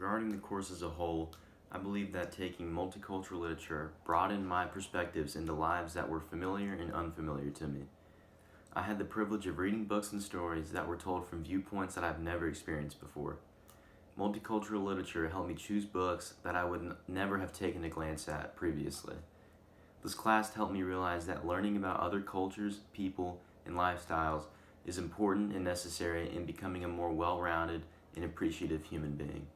Regarding the course as a whole, I believe that taking multicultural literature broadened my perspectives into lives that were familiar and unfamiliar to me. I had the privilege of reading books and stories that were told from viewpoints that I've never experienced before. Multicultural literature helped me choose books that I would never have taken a glance at previously. This class helped me realize that learning about other cultures, people, and lifestyles is important and necessary in becoming a more well-rounded and appreciative human being.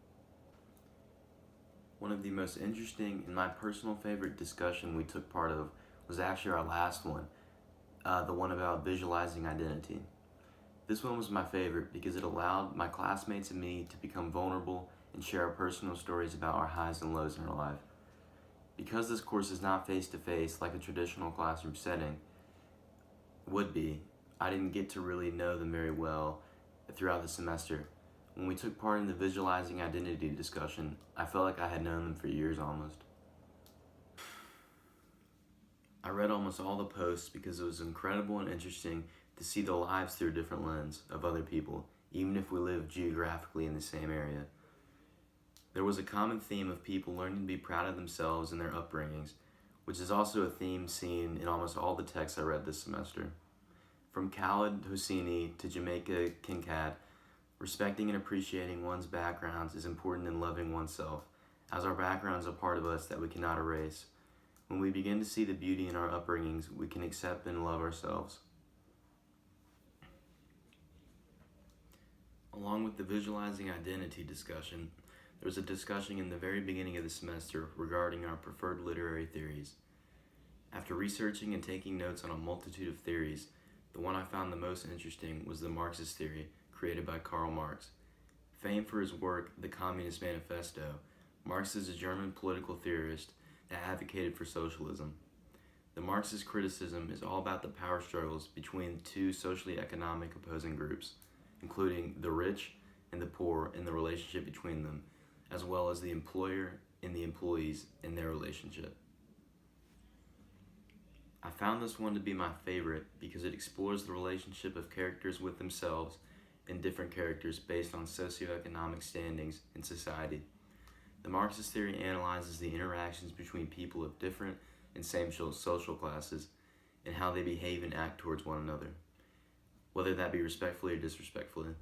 One of the most interesting and my personal favorite discussion we took part of was actually our last one, the one about visualizing identity. This one was my favorite because it allowed my classmates and me to become vulnerable and share our personal stories about our highs and lows in our life. Because this course is not face-to-face like a traditional classroom setting would be, I didn't get to really know them very well throughout the semester. When we took part in the visualizing identity discussion, I felt like I had known them for years almost. I read almost all the posts because it was incredible and interesting to see the lives through a different lens of other people, even if we live geographically in the same area. There was a common theme of people learning to be proud of themselves and their upbringings, which is also a theme seen in almost all the texts I read this semester. From Khaled Hosseini to Jamaica Kincaid, respecting and appreciating one's backgrounds is important in loving oneself, as our backgrounds are part of us that we cannot erase. When we begin to see the beauty in our upbringings, we can accept and love ourselves. Along with the visualizing identity discussion, there was a discussion in the very beginning of the semester regarding our preferred literary theories. After researching and taking notes on a multitude of theories, the one I found the most interesting was the Marxist theory created by Karl Marx. Famed for his work, The Communist Manifesto, Marx is a German political theorist that advocated for socialism. The Marxist criticism is all about the power struggles between two socially economic opposing groups, including the rich and the poor and the relationship between them, as well as the employer and the employees in their relationship. I found this one to be my favorite because it explores the relationship of characters with themselves and different characters based on socioeconomic standings in society. The Marxist theory analyzes the interactions between people of different and same social classes and how they behave and act towards one another, whether that be respectfully or disrespectfully.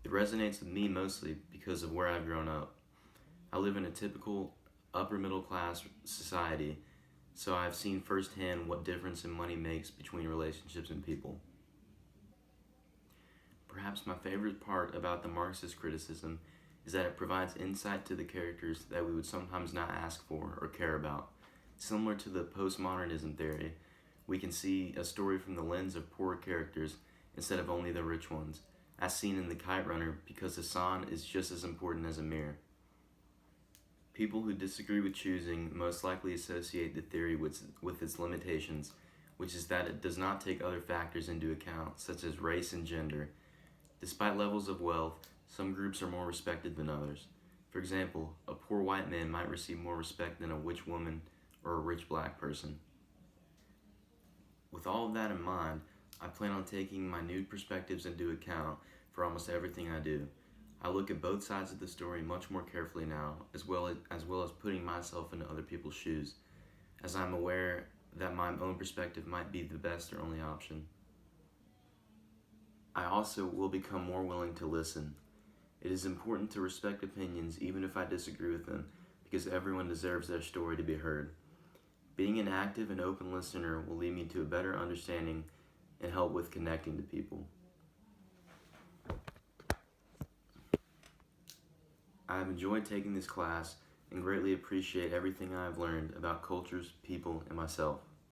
It resonates with me mostly because of where I've grown up. I live in a typical upper middle class society, so I've seen firsthand what difference in money makes between relationships and people. Perhaps my favorite part about the Marxist criticism is that it provides insight to the characters that we would sometimes not ask for or care about. Similar to the postmodernism theory, we can see a story from the lens of poor characters instead of only the rich ones, as seen in The Kite Runner, because Hassan is just as important as Amir. People who disagree with choosing most likely associate the theory with its limitations, which is that it does not take other factors into account, such as race and gender. Despite levels of wealth, some groups are more respected than others. For example, a poor white man might receive more respect than a rich woman or a rich black person. With all of that in mind, I plan on taking my new perspectives into account for almost everything I do. I look at both sides of the story much more carefully now, as well as putting myself into other people's shoes, as I'm aware that my own perspective might be the best or only option. I also will become more willing to listen. It is important to respect opinions even if I disagree with them, because everyone deserves their story to be heard. Being an active and open listener will lead me to a better understanding and help with connecting to people. I have enjoyed taking this class and greatly appreciate everything I have learned about cultures, people, and myself.